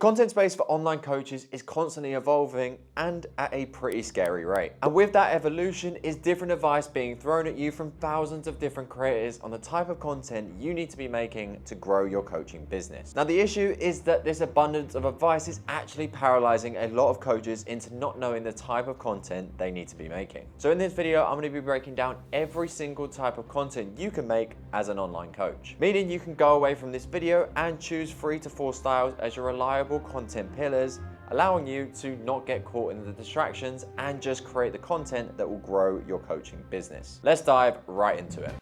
content space for online coaches is constantly evolving and at a pretty scary rate. And with that evolution is different advice being thrown at you from thousands of different creators on the type of content you need to be making to grow your coaching business. Now, the issue is that this abundance of advice is actually paralyzing a lot of coaches into not knowing the type of content they need to be making. So in this video, I'm going to be breaking down every single type of content you can make as an online coach. Meaning you can go away from this video and choose 3 to 4 styles as your reliable content pillars, allowing you to not get caught in the distractions and just create the content that will grow your coaching business. Let's dive right into it.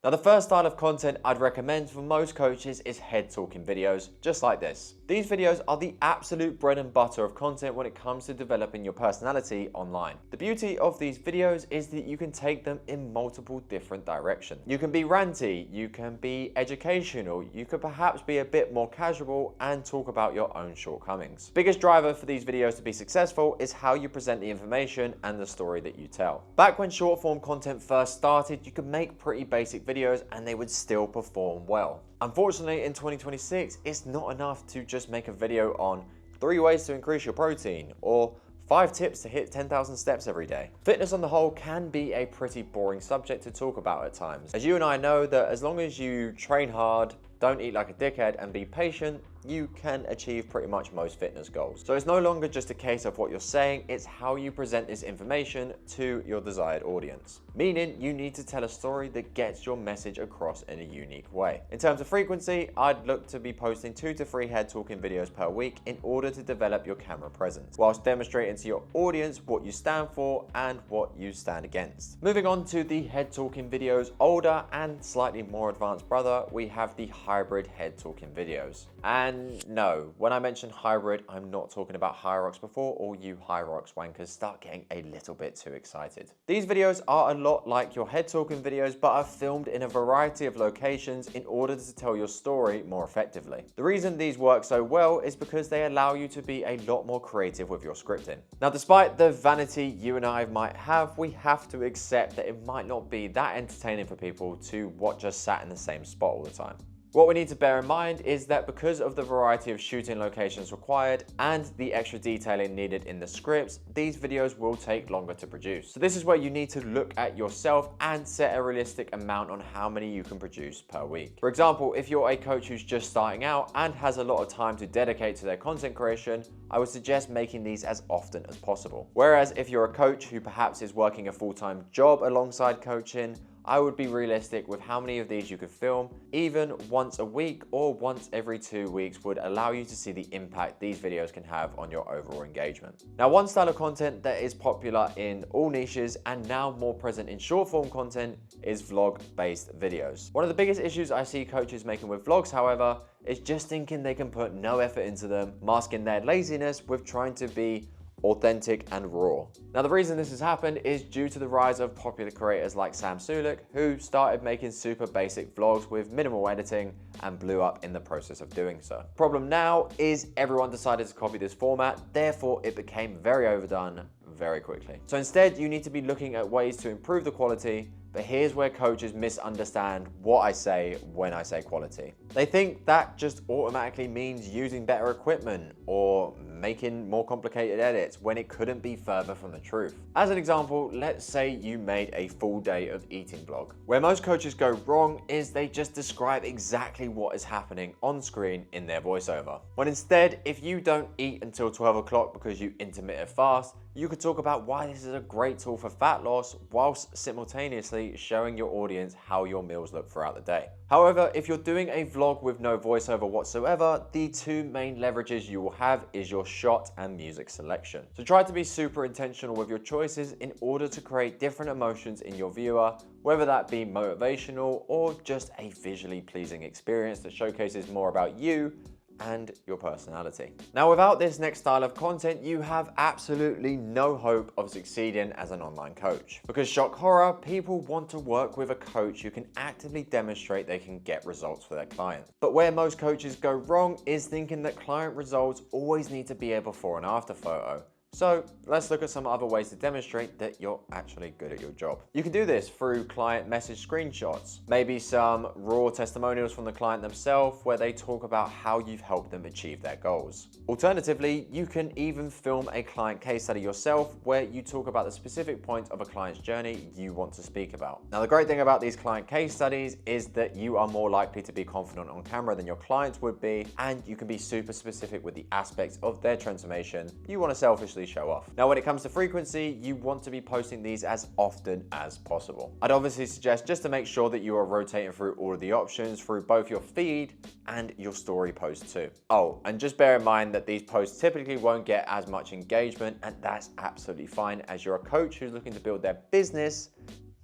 Now, the first style of content I'd recommend for most coaches is head talking videos, just like this. These videos are the absolute bread and butter of content when it comes to developing your personality online. The beauty of these videos is that you can take them in multiple different directions. You can be ranty, you can be educational, you could perhaps be a bit more casual and talk about your own shortcomings. Biggest driver for these videos to be successful is how you present the information and the story that you tell. Back when short form content first started, you could make pretty basic videos and they would still perform well. Unfortunately, in 2026, it's not enough to just make a video on 3 ways to increase your protein or 5 tips to hit 10,000 steps every day. Fitness on the whole can be a pretty boring subject to talk about at times. As you and I know that as long as you train hard, don't eat like a dickhead, and be patient, you can achieve pretty much most fitness goals. So it's no longer just a case of what you're saying, it's how you present this information to your desired audience. Meaning you need to tell a story that gets your message across in a unique way. In terms of frequency, I'd look to be posting 2 to 3 head talking videos per week in order to develop your camera presence, whilst demonstrating to your audience what you stand for and what you stand against. Moving on to the head talking videos, older and slightly more advanced brother, we have the hybrid head talking videos. And no, when I mention hybrid, I'm not talking about Hyrox before all you Hyrox wankers start getting a little bit too excited. These videos are a lot like your head talking videos, but are filmed in a variety of locations in order to tell your story more effectively. The reason these work so well is because they allow you to be a lot more creative with your scripting. Now, despite the vanity you and I might have, we have to accept that it might not be that entertaining for people to watch us sat in the same spot all the time. What we need to bear in mind is that because of the variety of shooting locations required and the extra detailing needed in the scripts, these videos will take longer to produce. So this is where you need to look at yourself and set a realistic amount on how many you can produce per week. For example, if you're a coach who's just starting out and has a lot of time to dedicate to their content creation, I would suggest making these as often as possible. Whereas if you're a coach who perhaps is working a full-time job alongside coaching, I would be realistic with how many of these you could film. Even once a week or once every 2 weeks would allow you to see the impact these videos can have on your overall engagement. Now, one style of content that is popular in all niches and now more present in short form content is vlog-based videos. One of the biggest issues I see coaches making with vlogs, however, is just thinking they can put no effort into them, masking their laziness with trying to be authentic and raw. Now, the reason this has happened is due to the rise of popular creators like Sam Sulek, who started making super basic vlogs with minimal editing and blew up in the process of doing so. Problem now is everyone decided to copy this format, therefore it became very overdone very quickly. So instead, you need to be looking at ways to improve the quality. But here's where coaches misunderstand what I say when I say quality. They think that just automatically means using better equipment or making more complicated edits when it couldn't be further from the truth. As an example, let's say you made a full day of eating vlog. Where most coaches go wrong is they just describe exactly what is happening on screen in their voiceover. When instead, if you don't eat until 12 o'clock because you intermittent fast, you could talk about why this is a great tool for fat loss whilst simultaneously showing your audience how your meals look throughout the day. However, if you're doing a vlog with no voiceover whatsoever, the 2 main leverages you will have is your shot and music selection. So try to be super intentional with your choices in order to create different emotions in your viewer, whether that be motivational or just a visually pleasing experience that showcases more about you and your personality. Now, without this next style of content, you have absolutely no hope of succeeding as an online coach. Because shock horror, people want to work with a coach who can actively demonstrate they can get results for their clients. But where most coaches go wrong is thinking that client results always need to be a before and after photo, So let's look at some other ways to demonstrate that you're actually good at your job. You can do this through client message screenshots, maybe some raw testimonials from the client themselves where they talk about how you've helped them achieve their goals. Alternatively, you can even film a client case study yourself where you talk about the specific point of a client's journey you want to speak about. Now, the great thing about these client case studies is that you are more likely to be confident on camera than your clients would be, and you can be super specific with the aspects of their transformation you want to selfishly show off. Now, when it comes to frequency, you want to be posting these as often as possible. I'd obviously suggest just to make sure that you are rotating through all of the options through both your feed and your story post too. Oh, and just bear in mind that these posts typically won't get as much engagement, and that's absolutely fine as you're a coach who's looking to build their business,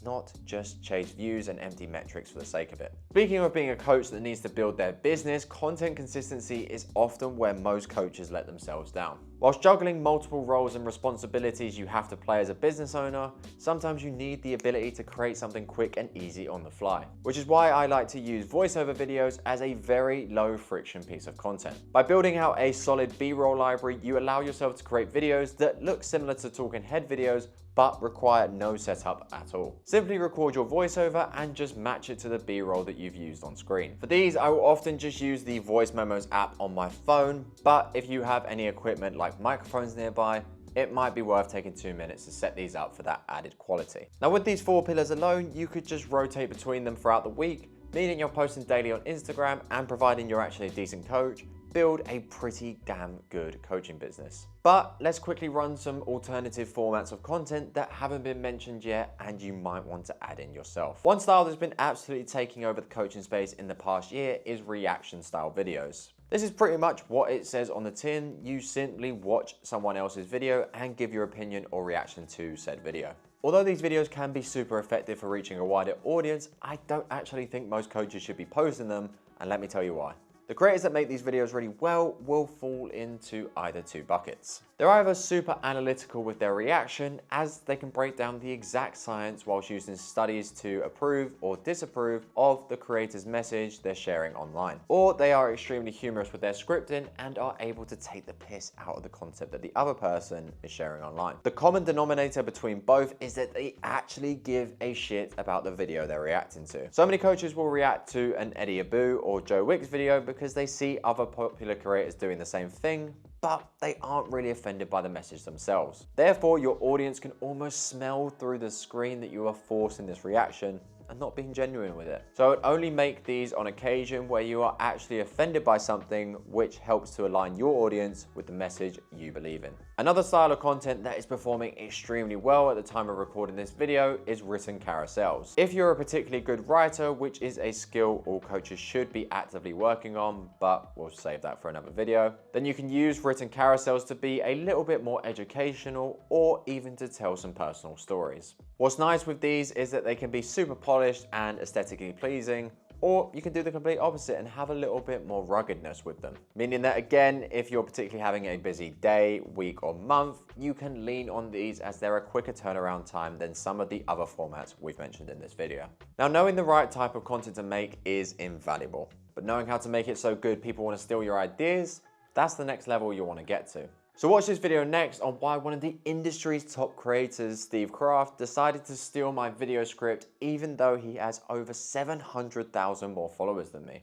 not just chase views and empty metrics for the sake of it. Speaking of being a coach that needs to build their business, content consistency is often where most coaches let themselves down. Whilst juggling multiple roles and responsibilities you have to play as a business owner, sometimes you need the ability to create something quick and easy on the fly, which is why I like to use voiceover videos as a very low friction piece of content. By building out a solid B-roll library, you allow yourself to create videos that look similar to talking head videos but require no setup at all. Simply record your voiceover and just match it to the B-roll that you've used on screen. For these, I will often just use the Voice Memos app on my phone, but if you have any equipment like microphones nearby, it might be worth taking 2 minutes to set these up for that added quality. Now, with these 4 pillars alone, you could just rotate between them throughout the week, meaning you're posting daily on Instagram, and providing you're actually a decent coach, build a pretty damn good coaching business. But let's quickly run some alternative formats of content that haven't been mentioned yet and you might want to add in yourself. One style that's been absolutely taking over the coaching space in the past year is reaction style videos. This is pretty much what it says on the tin. You simply watch someone else's video and give your opinion or reaction to said video. Although these videos can be super effective for reaching a wider audience, I don't actually think most coaches should be posting them, and let me tell you why. The creators that make these videos really well will fall into either 2 buckets. They're either super analytical with their reaction, as they can break down the exact science whilst using studies to approve or disapprove of the creator's message they're sharing online. Or they are extremely humorous with their scripting and are able to take the piss out of the concept that the other person is sharing online. The common denominator between both is that they actually give a shit about the video they're reacting to. So many coaches will react to an Eddie Abu or Joe Wicks video because they see other popular creators doing the same thing, but they aren't really offended by the message themselves. Therefore, your audience can almost smell through the screen that you are forcing this reaction and not being genuine with it. So I'd only make these on occasion where you are actually offended by something, which helps to align your audience with the message you believe in. Another style of content that is performing extremely well at the time of recording this video is written carousels. If you're a particularly good writer, which is a skill all coaches should be actively working on, but we'll save that for another video, then you can use written carousels to be a little bit more educational or even to tell some personal stories. What's nice with these is that they can be super polished and aesthetically pleasing, or you can do the complete opposite and have a little bit more ruggedness with them. Meaning that, again, if you're particularly having a busy day, week, or month, you can lean on these as they're a quicker turnaround time than some of the other formats we've mentioned in this video. Now, knowing the right type of content to make is invaluable, but knowing how to make it so good people want to steal your ideas, that's the next level you want to get to. So watch this video next on why one of the industry's top creators, Steve Kraft, decided to steal my video script even though he has over 700,000 more followers than me.